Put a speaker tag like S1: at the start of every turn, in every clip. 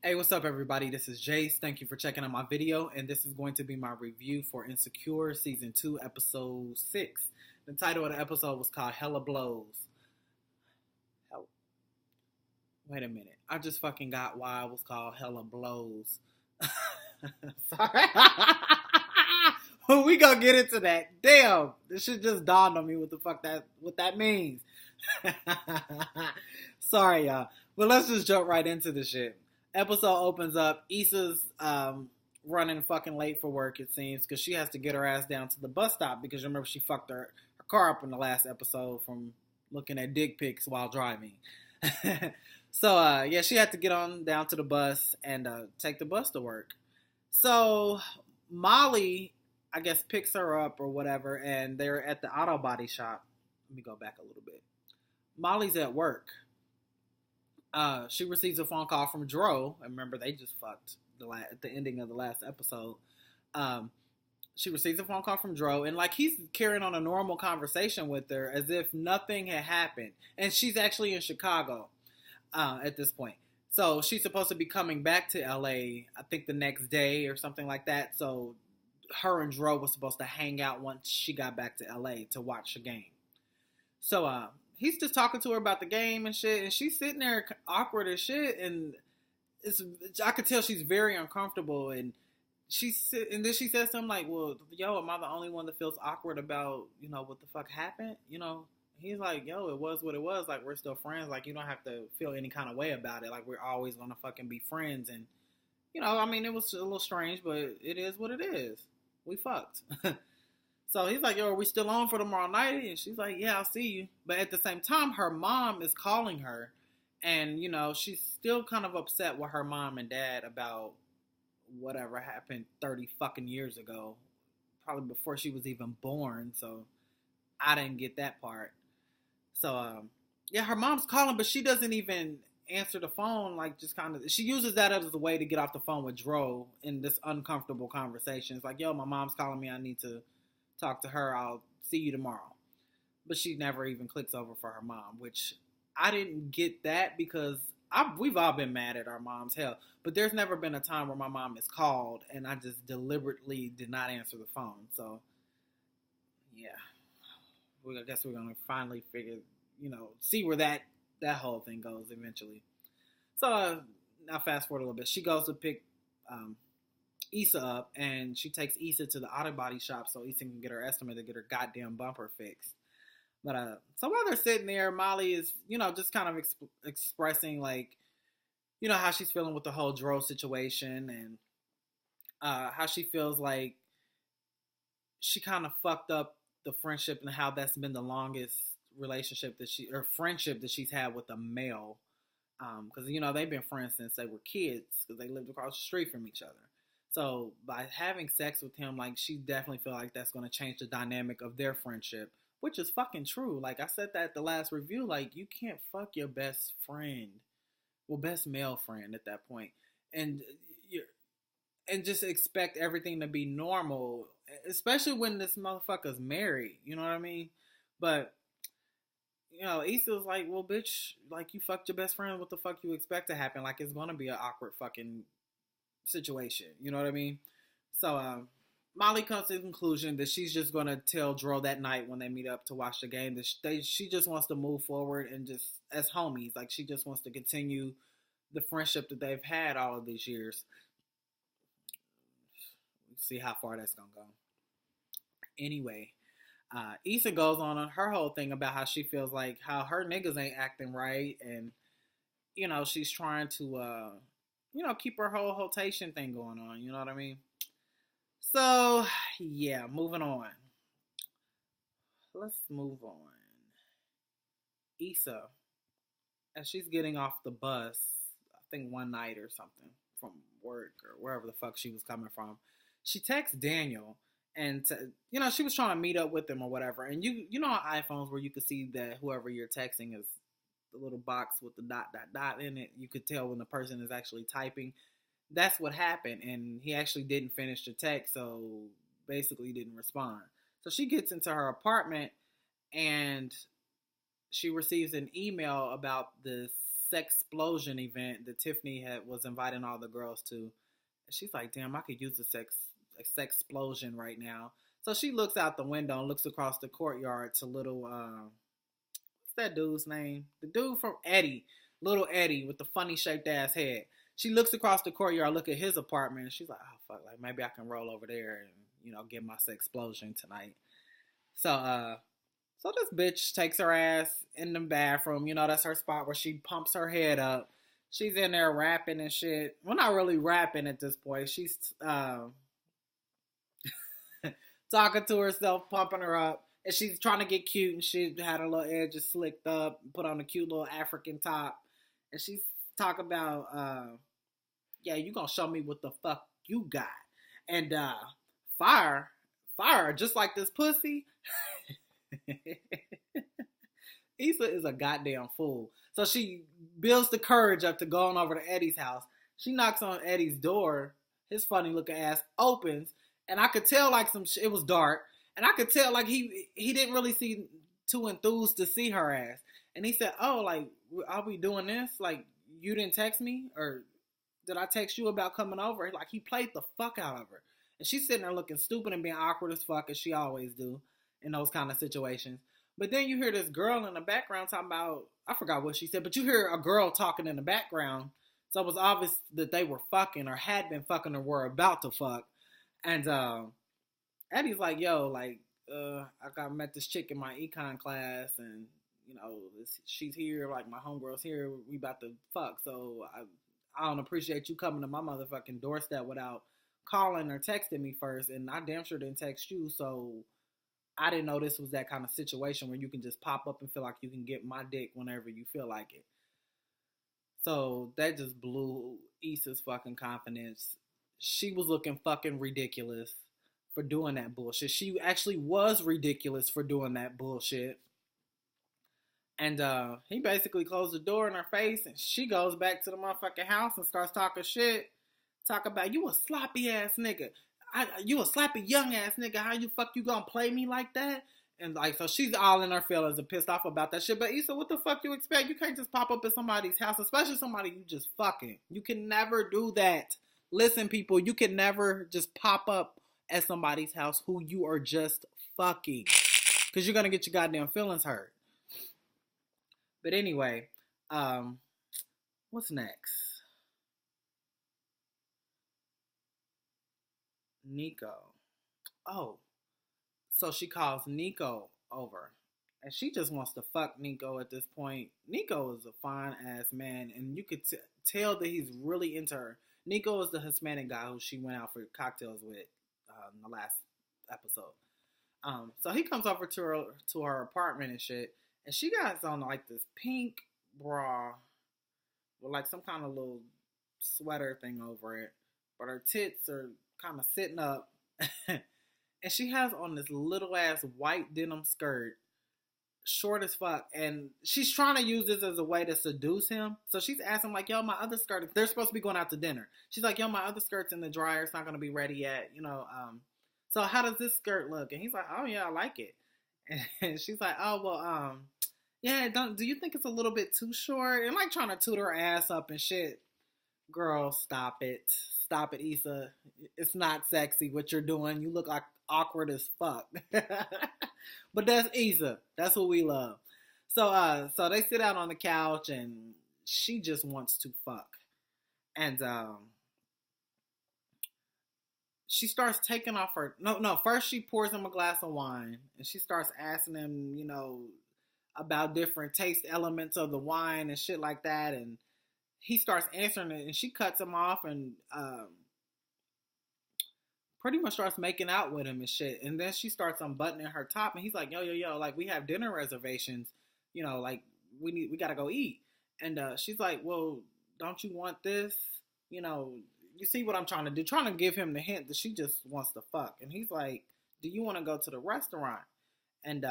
S1: Hey, what's up, everybody? This is Jace. Thank you for checking out my video, and this is going to be my review for Insecure Season 2, Episode 6. The title of the episode was called Hella Blows. Hell, wait a minute. I just fucking got why it was called Hella Blows. Sorry. We gonna get into that. Damn, this shit just dawned on me what that means. Sorry, y'all. But let's just jump right into the shit. Episode opens up. Issa's running fucking late for work, it seems, because she has to get her ass down to the bus stop because remember she fucked her car up in the last episode from looking at dick pics while driving. So yeah, she had to get on down to the bus and take the bus to work. So Molly, I guess, picks her up or whatever, and they're at the auto body shop. Let me go back a little bit. Molly's at work. She receives a phone call from Dro. And remember, they just fucked at the ending of the last episode. She receives a phone call from Dro, and like he's carrying on a normal conversation with her as if nothing had happened. And she's actually in Chicago at this point. So she's supposed to be coming back to LA, I think the next day or something like that. So her and Dro was supposed to hang out once she got back to LA to watch the game. So he's just talking to her about the game and shit, and she's sitting there awkward as shit, and I could tell she's very uncomfortable, and and then she says something like, well, yo, am I the only one that feels awkward about, what the fuck happened? He's like, yo, it was what it was, like, we're still friends, like, you don't have to feel any kind of way about it, like, we're always gonna fucking be friends, and, I mean, it was a little strange, but it is what it is. We fucked. So he's like, yo, are we still on for tomorrow night? And she's like, yeah, I'll see you. But at the same time, her mom is calling her. And, she's still kind of upset with her mom and dad about whatever happened 30 fucking years ago. Probably before she was even born. So I didn't get that part. So, yeah, her mom's calling, but she doesn't even answer the phone. Like, just kind of, she uses that as a way to get off the phone with Dro in this uncomfortable conversation. It's like, yo, my mom's calling me. I need to talk to her. I'll see you tomorrow. But she never even clicks over for her mom, which I didn't get that because we've all been mad at our moms, hell. But there's never been a time where my mom is called and I just deliberately did not answer the phone. So, yeah. I guess we're going to finally figure, see where that whole thing goes eventually. So, now fast forward a little bit. She goes to pick Issa up, and she takes Issa to the auto body shop so Issa can get her estimate to get her goddamn bumper fixed. But so while they're sitting there, Molly is, just kind of expressing, like, how she's feeling with the whole Dro situation, and how she feels like she kind of fucked up the friendship and how that's been the longest relationship friendship that she's had with a male. Because, they've been friends since they were kids because they lived across the street from each other. So by having sex with him, like, she definitely feel like that's going to change the dynamic of their friendship, which is fucking true. Like I said that at the last review, like, you can't fuck your best friend, best male friend at that point, and just expect everything to be normal, especially when this motherfucker's married. You know what I mean? But Issa was like, well, bitch, like, you fucked your best friend. What the fuck you expect to happen? Like, it's going to be an awkward fucking situation, you know what I mean? So Molly comes to the conclusion that she's just going to tell Dro that night when they meet up to watch the game that she just wants to move forward and just as homies, like, she just wants to continue the friendship that they've had all of these years. See how far that's gonna go. Anyway, Issa goes on her whole thing about how she feels like how her niggas ain't acting right, and she's trying to keep her whole rotation thing going on. You know what I mean? So, yeah, moving on. Let's move on. Issa, as she's getting off the bus, I think one night or something from work or wherever the fuck she was coming from, she texts Daniel and, she was trying to meet up with him or whatever. And you know on iPhones where you could see that whoever you're texting is the little box with the ... in it. You could tell when the person is actually typing. That's what happened, and he actually didn't finish the text, so basically he didn't respond. So she gets into her apartment, and she receives an email about this sex explosion event that Tiffany was inviting all the girls to. And she's like, damn, I could use a sex explosion right now. So she looks out the window and looks across the courtyard to little what's that dude's name? The dude from Eddie, little Eddie with the funny shaped ass head. She looks across the courtyard, look at his apartment, and she's like, oh fuck, like maybe I can roll over there and get my sex explosion tonight. So this bitch takes her ass in the bathroom. That's her spot where she pumps her head up. She's in there rapping and shit. Well, not really rapping at this point. She's talking to herself, pumping her up. And she's trying to get cute, and she had her little edges slicked up, put on a cute little African top. And she's talking about, yeah, you gonna show me what the fuck you got. And fire, just like this pussy. Issa is a goddamn fool. So she builds the courage up to going over to Eddie's house. She knocks on Eddie's door. His funny looking ass opens, and I could tell like it was dark, and I could tell like he didn't really seem too enthused to see her ass. And he said, "Oh, like are we doing this? Like you didn't text me, or did I text you about coming over?" Like he played the fuck out of her, and she's sitting there looking stupid and being awkward as fuck as she always do in those kind of situations. But then you hear this girl in the background talking about, I forgot what she said, but you hear a girl talking in the background. So it was obvious that they were fucking or had been fucking or were about to fuck. And Eddie's like, yo, like, I met this chick in my econ class, and, she's here, like, my homegirl's here, we about to fuck. So I don't appreciate you coming to my motherfucking doorstep without calling or texting me first, and I damn sure didn't text you, so I didn't know this was that kind of situation where you can just pop up and feel like you can get my dick whenever you feel like it. So that just blew Issa's fucking confidence. She was looking fucking ridiculous for doing that bullshit. She actually was ridiculous for doing that bullshit. And he basically closed the door in her face, and she goes back to the motherfucking house and starts talking shit. Talk about, you a sloppy ass nigga. You a slappy young ass nigga. How you fuck you gonna play me like that? And like, so she's all in her feelings and pissed off about that shit. But Issa, what the fuck you expect? You can't just pop up at somebody's house, especially somebody you just fucking. You can never do that. Listen, people, you can never just pop up at somebody's house who you are just fucking, because you're gonna get your goddamn feelings hurt. But anyway, what's next? Nico. Oh, so she calls Nico over, and she just wants to fuck Nico at this point. Nico is a fine ass man, and you could tell that he's really into her. Nico is the Hispanic guy who she went out for cocktails with in the last episode. So he comes over to her apartment and shit, and she got on like this pink bra with like some kind of little sweater thing over it, but her tits are kind of sitting up. And she has on this little ass white denim skirt, short as fuck, and she's trying to use this as a way to seduce him. So she's asking like, yo, my other skirt, they're supposed to be going out to dinner. She's like, yo, my other skirt's in the dryer, it's not going to be ready yet, so how does this skirt look? And he's like, oh yeah, I like it. And she's like, oh well, yeah, do you think it's a little bit too short? And like trying to toot her ass up and shit. Girl, stop it, Issa. It's not sexy what you're doing. You look like awkward as fuck. But that's Issa. That's what we love. So they sit out on the couch, and she just wants to fuck. And she starts taking off her first she pours him a glass of wine, and she starts asking him, about different taste elements of the wine and shit like that, and he starts answering it, and she cuts him off and pretty much starts making out with him and shit. And then she starts unbuttoning her top, and he's like, yo, like, we have dinner reservations, like, we gotta go eat. And she's like, well, don't you want this? You see what I'm trying to do? Trying to give him the hint that she just wants to fuck. And he's like, do you want to go to the restaurant? And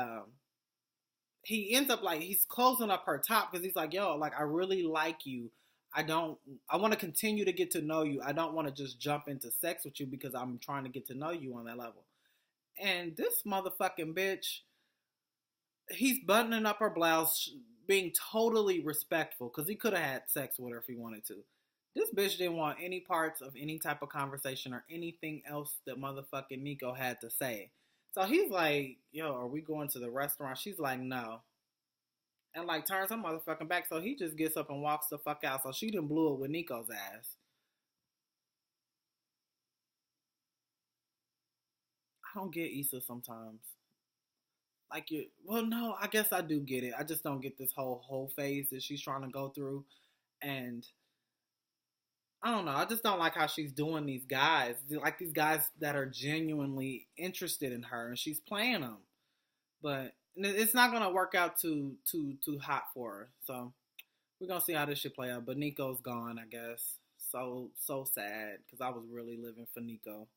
S1: he ends up like, he's closing up her top because he's like, yo, like, I really like you. I want to continue to get to know you. I don't want to just jump into sex with you because I'm trying to get to know you on that level. And this motherfucking bitch, he's buttoning up her blouse, being totally respectful because he could have had sex with her if he wanted to. This bitch didn't want any parts of any type of conversation or anything else that motherfucking Nico had to say. So he's like, yo, are we going to the restaurant? She's like, no. And like turns her motherfucking back. So he just gets up and walks the fuck out. So she done blew it with Nico's ass. I don't get Issa sometimes. Like you, well, no, I guess I do get it. I just don't get this whole phase that she's trying to go through, and I don't know. I just don't like how she's doing these guys, like these guys that are genuinely interested in her, and she's playing them. But it's not gonna work out too hot for her. So we're gonna see how this shit play out. But Nico's gone, I guess. So sad because I was really living for Nico.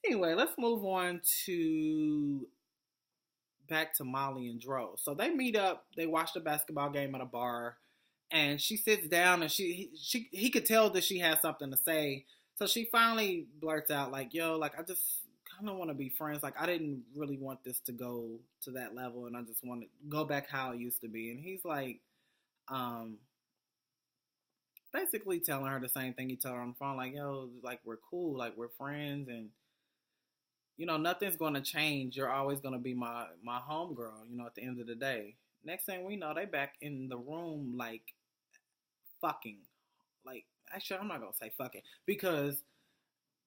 S1: Anyway, let's move on to back to Molly and Dro. So they meet up. They watch the basketball game at a bar, and she sits down, and he could tell that she has something to say. So she finally blurts out like, "Yo, like I just kind of want to be friends. Like I didn't really want this to go to that level, and I just want to go back how it used to be." And he's like, basically telling her the same thing he told her on the phone, like, "Yo, like we're cool, like we're friends, and nothing's going to change. You're always going to be my homegirl, at the end of the day." Next thing we know, they back in the room, like, fucking. Like, actually, I'm not going to say fucking. Because,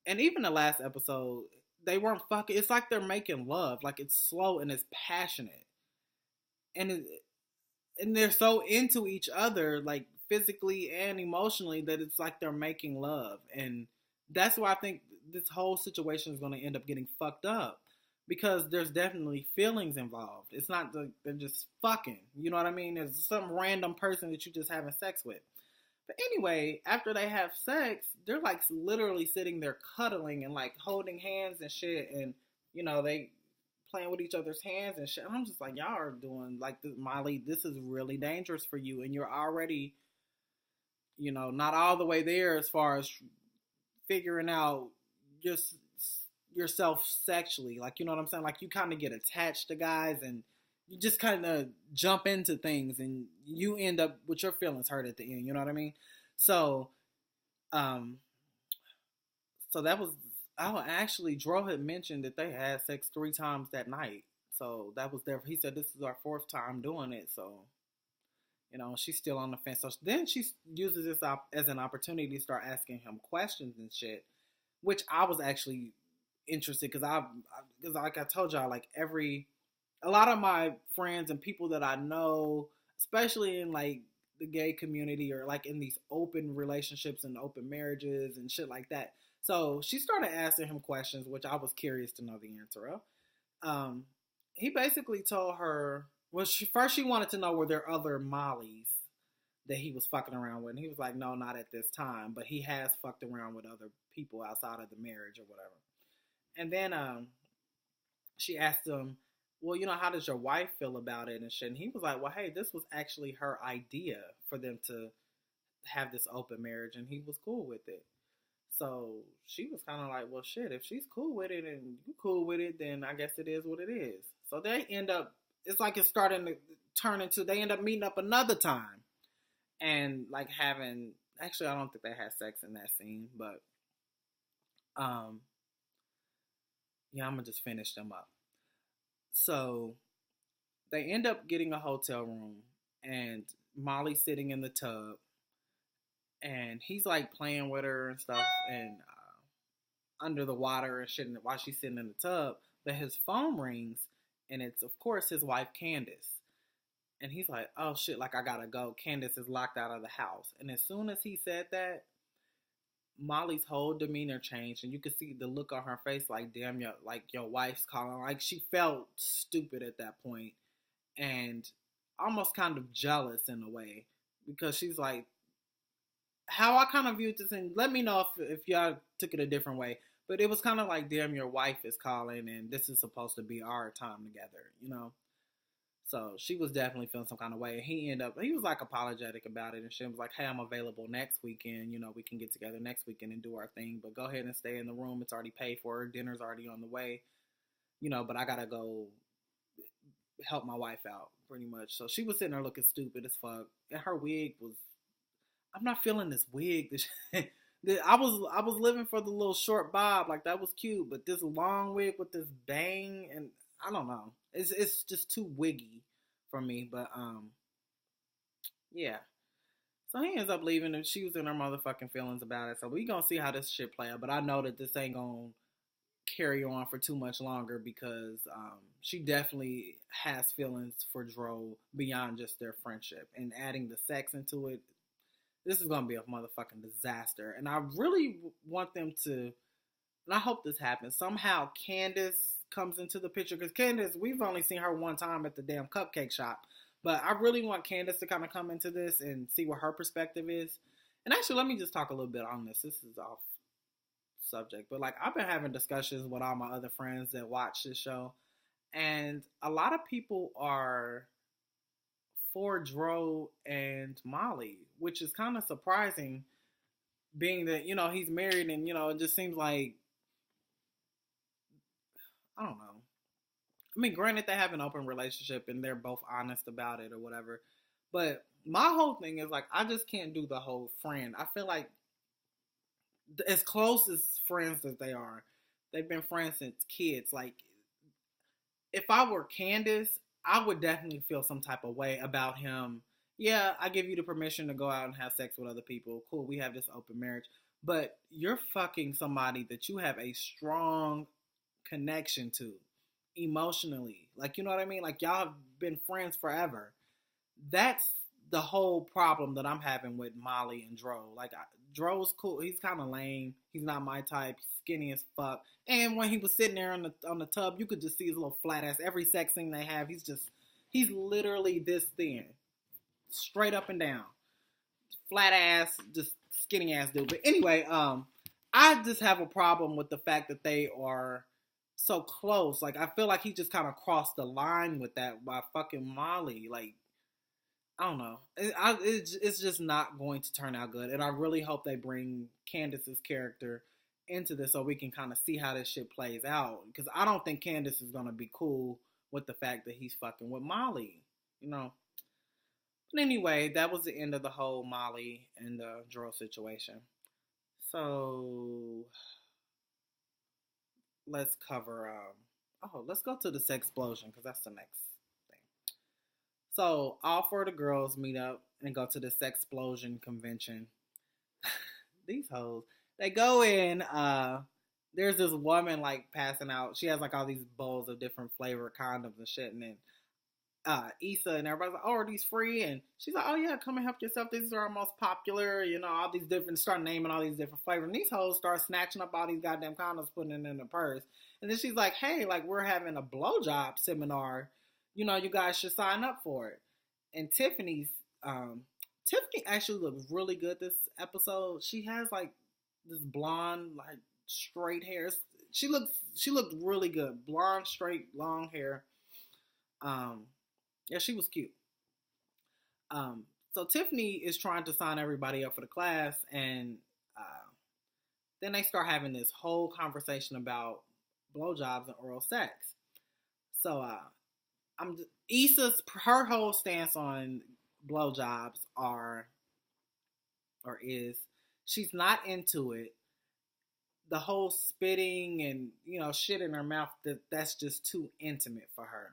S1: and even the last episode, they weren't fucking. It's like they're making love. Like, it's slow and it's passionate. And they're so into each other, like, physically and emotionally, that it's like they're making love. And that's why I think this whole situation is going to end up getting fucked up, because there's definitely feelings involved. It's not they're just fucking. You know what I mean? There's some random person that you just having sex with. But anyway, after they have sex, they're like literally sitting there cuddling and like holding hands and shit, and they playing with each other's hands and shit. And I'm just like, y'all are doing like this, Molly. This is really dangerous for you, and you're already, not all the way there as far as figuring out just yourself sexually. Like, you know what I'm saying? Like, you kind of get attached to guys, and you just kind of jump into things, and you end up with your feelings hurt at the end. You know what I mean? So, so that was, actually, Dro had mentioned that they had sex 3 times that night. So that was he said, this is our 4th time doing it. So, she's still on the fence. So then she uses this as an opportunity to start asking him questions and shit, which I was actually interested, because like I told y'all, like a lot of my friends and people that I know, especially in like the gay community or like in these open relationships and open marriages and shit like that. So she started asking him questions, which I was curious to know the answer of. He basically told her, well, she wanted to know, were there other Mollies that he was fucking around with? And he was like, no, not at this time, but he has fucked around with other people outside of the marriage or whatever. And then she asked him, well, how does your wife feel about it and shit? And he was like, well, hey, this was actually her idea for them to have this open marriage, and he was cool with it. So she was kind of like, well, shit, if she's cool with it and you cool with it, then I guess it is what it is. So they end up, it's like it's starting to turn into, they end up meeting up another time and like having, actually, I don't think they had sex in that scene, but yeah, I'm gonna just finish them up. So they end up getting a hotel room, and Molly's sitting in the tub, and he's like playing with her and stuff, and under the water and shit while she's sitting in the tub. But his phone rings, and it's of course his wife Candace. And he's like, oh shit, like I gotta go. Candace is locked out of the house. And as soon as he said that, Molly's whole demeanor changed, and you could see the look on her face, like, damn, your wife's calling. Like, she felt stupid at that point, and almost kind of jealous in a way, because she's like, how I kind of viewed this, and let me know if y'all took it a different way, but it was kind of like, damn, your wife is calling, and this is supposed to be our time together, So she was definitely feeling some kind of way. And he was like apologetic about it, and she was like, hey, I'm available next weekend. We can get together next weekend and do our thing, but go ahead and stay in the room. It's already paid for. Dinner's already on the way, but I gotta go help my wife out pretty much. So she was sitting there looking stupid as fuck, and her wig was. I'm not feeling this wig. I was living for the little short bob, like that was cute, but this long wig with this bang, and I don't know. It's just too wiggy for me. But yeah. So he ends up leaving, and she was in her motherfucking feelings about it. So we gonna see how this shit play out. But I know that this ain't gonna carry on for too much longer because she definitely has feelings for Dro beyond just their friendship, and adding the sex into it. This is gonna be a motherfucking disaster, and I really want them to. And I hope this happens somehow. Candace comes into the picture because Candace, we've only seen her one time at the damn cupcake shop, but I really want Candace to kind of come into this and see what her perspective is. And actually, let me just talk a little bit on this. This is off subject, but like I've been having discussions with all my other friends that watch this show, and a lot of people are for Dro and Molly, which is kind of surprising, being that he's married, and it just seems like I don't know. I mean, granted, they have an open relationship and they're both honest about it or whatever, but my whole thing is like I just can't do the whole friend. I feel like as close as friends as they are, they've been friends since kids. Like if I were Candace, I would definitely feel some type of way about him. Yeah, I give you the permission to go out and have sex with other people. Cool, we have this open marriage. But you're fucking somebody that you have a strong connection to emotionally. Like, you know what I mean? Like, y'all have been friends forever. That's the whole problem that I'm having with Molly and Dro. Like, Dro's cool. He's kind of lame. He's not my type. He's skinny as fuck. And when he was sitting there on the tub, you could just see his little flat ass. Every sex scene they have, he's literally this thin. Straight up and down. Flat ass, just skinny ass dude. But anyway, I just have a problem with the fact that they are so close. Like, I feel like he just kind of crossed the line with that by fucking Molly. Like, I don't know. It's just not going to turn out good. And I really hope they bring Candace's character into this so we can kind of see how this shit plays out. Because I don't think Candace is going to be cool with the fact that he's fucking with Molly. But anyway, that was the end of the whole Molly and Dro situation. So let's cover. Let's go to the sex explosion because that's the next thing. So all four of the girls meet up and go to the sex explosion convention. These hoes, they go in. There's this woman like passing out. She has like all these bowls of different flavored condoms and shit, and then Issa and everybody's like, oh, are these free? And she's like, oh yeah, come and help yourself. These are our most popular, all these different, start naming all these different flavors. And these hoes start snatching up all these goddamn condoms, putting it in the purse. And then she's like, hey, like we're having a blowjob seminar. You guys should sign up for it. And Tiffany actually looks really good this episode. She has like this blonde, like straight hair. She looked really good. Blonde, straight, long hair. Yeah, she was cute. So Tiffany is trying to sign everybody up for the class, and then they start having this whole conversation about blowjobs and oral sex. So her whole stance on blowjobs is she's not into it. The whole spitting and shit in her mouth, that's just too intimate for her.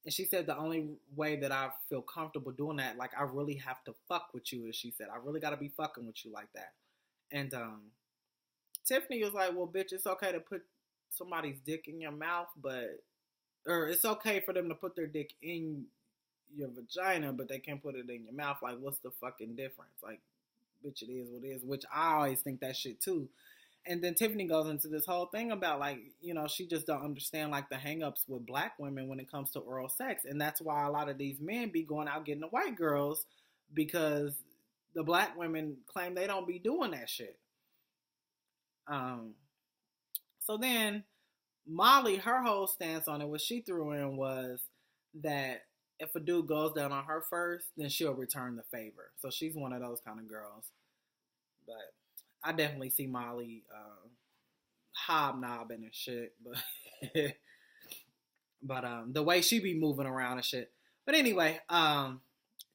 S1: And she said the only way that I feel comfortable doing that, like I really have to fuck with you, as she said. I really got to be fucking with you like that. And Tiffany was like, well, bitch, it's okay to put somebody's dick in your mouth, or it's okay for them to put their dick in your vagina, but they can't put it in your mouth. Like, what's the fucking difference? Like, bitch, it is what it is, which I always think that shit too. And then Tiffany goes into this whole thing about like, she just don't understand like the hangups with black women when it comes to oral sex. And that's why a lot of these men be going out getting the white girls, because the black women claim they don't be doing that shit. So then Molly, her whole stance on it, what she threw in was that if a dude goes down on her first, then she'll return the favor. So she's one of those kind of girls. But I definitely see Molly hobnobbing and shit, But the way she be moving around and shit. But anyway,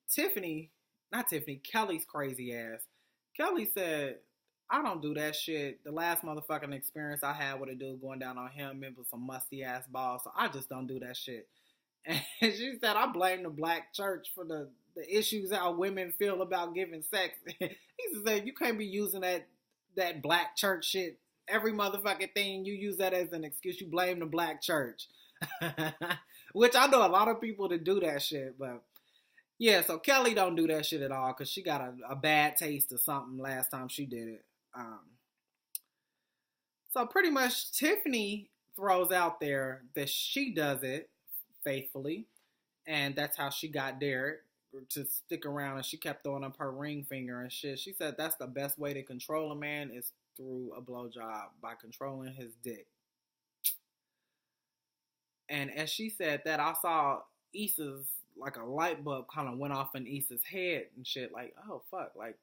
S1: Tiffany, not Tiffany, Kelly's crazy ass. Kelly said, I don't do that shit. The last motherfucking experience I had with a dude going down on him, it was some musty ass balls. So I just don't do that shit. And she said, I blame the black church for the issues how women feel about giving sex. He said, you can't be using that black church shit. Every motherfucking thing, you use that as an excuse. You blame the black church. Which I know a lot of people that do that shit. But yeah, so Kelly don't do that shit at all because she got a bad taste or something last time she did it. So pretty much Tiffany throws out there that she does it faithfully, and that's how she got Derek to stick around, and she kept throwing up her ring finger and shit. She said that's the best way to control a man is through a blowjob, by controlling his dick. And as she said that, I saw Issa's, like a light bulb kind of went off in Issa's head and shit, like, oh fuck, like,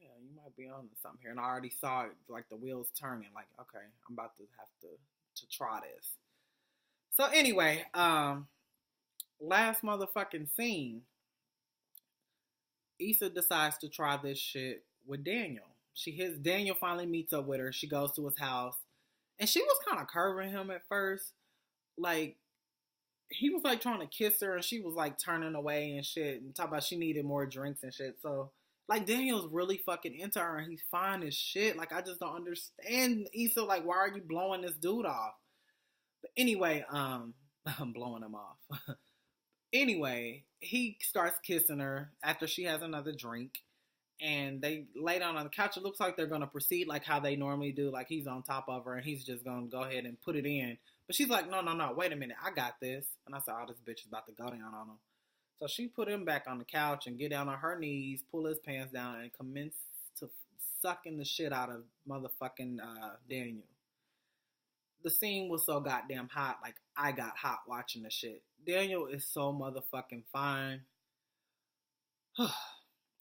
S1: yeah, you might be on to something here. And I already saw it, like the wheels turning, like, okay, I'm about to have to try this. So anyway, last motherfucking scene, Issa decides to try this shit with Daniel. Daniel finally meets up with her. She goes to his house, and she was kind of curving him at first. Like, he was like trying to kiss her, and she was like turning away and shit, and talking about she needed more drinks and shit. So, like, Daniel's really fucking into her, and he's fine as shit. Like, I just don't understand, Issa. Like, why are you blowing this dude off? But anyway, I'm blowing him off. Anyway, he starts kissing her after she has another drink. And they lay down on the couch. It looks like they're going to proceed like how they normally do. Like, he's on top of her and he's just going to go ahead and put it in. But she's like, no, wait a minute. I got this. And I said, oh, this bitch is about to go down on him. So she put him back on the couch and get down on her knees, pull his pants down, and commence to sucking the shit out of motherfucking Daniel. The scene was so goddamn hot. Like, I got hot watching the shit. Daniel is so motherfucking fine.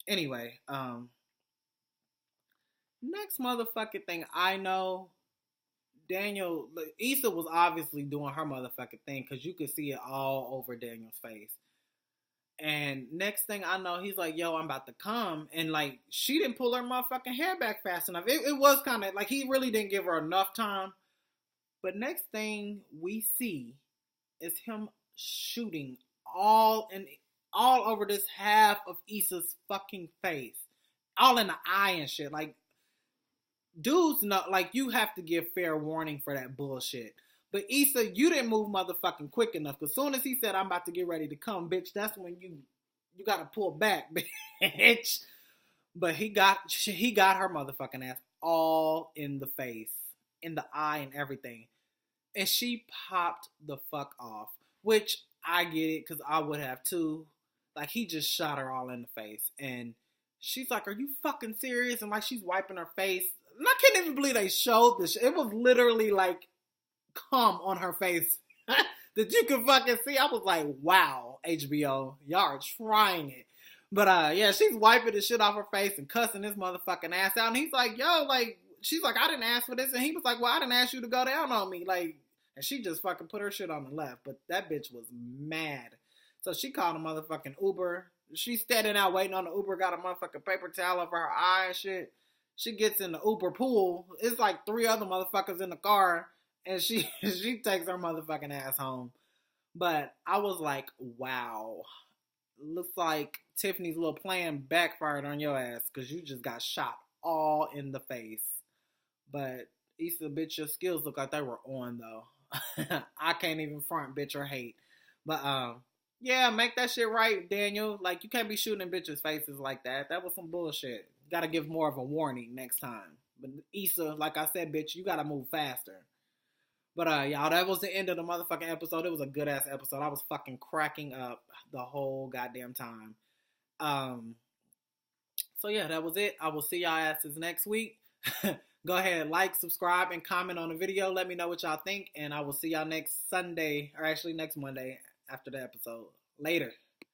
S1: Anyway, next motherfucking thing I know, Issa was obviously doing her motherfucking thing because you could see it all over Daniel's face. And next thing I know, he's like, yo, I'm about to come. And like, she didn't pull her motherfucking hair back fast enough. It was kind of like, he really didn't give her enough time. But next thing we see is him shooting all over this half of Issa's fucking face. All in the eye and shit. Like, dudes know, like, you have to give fair warning for that bullshit. But Issa, you didn't move motherfucking quick enough. Because soon as he said, I'm about to get ready to come, bitch, that's when you gotta pull back, bitch. But he got her motherfucking ass all in the face, in the eye and everything. And she popped the fuck off. Which, I get it, because I would have too. Like, he just shot her all in the face. And she's like, are you fucking serious? And like, she's wiping her face. And I can't even believe they showed this. It was literally like, cum on her face. That you could fucking see. I was like, wow, HBO, y'all are trying it. But yeah, she's wiping the shit off her face and cussing this motherfucking ass out. And he's like, yo, like, she's like, I didn't ask for this. And he was like, well, I didn't ask you to go down on me. Like, and she just fucking put her shit on the left. But that bitch was mad. So she called a motherfucking Uber. She's standing out waiting on the Uber, got a motherfucking paper towel over her eye and shit. She gets in the Uber pool. It's like 3 other motherfuckers in the car. And she takes her motherfucking ass home. But I was like, wow. Looks like Tiffany's little plan backfired on your ass. Because you just got shot all in the face. But Issa, bitch, your skills look like they were on, though. I can't even front, bitch, or hate. But, yeah, make that shit right, Daniel. Like, you can't be shooting in bitches' faces like that. That was some bullshit. Gotta give more of a warning next time. But Issa, like I said, bitch, you gotta move faster. But, y'all, that was the end of the motherfucking episode. It was a good-ass episode. I was fucking cracking up the whole goddamn time. So, yeah, that was it. I will see y'all asses next week. Go ahead, like, subscribe, and comment on the video. Let me know what y'all think. And I will see y'all next Sunday, or actually next Monday after the episode. Later.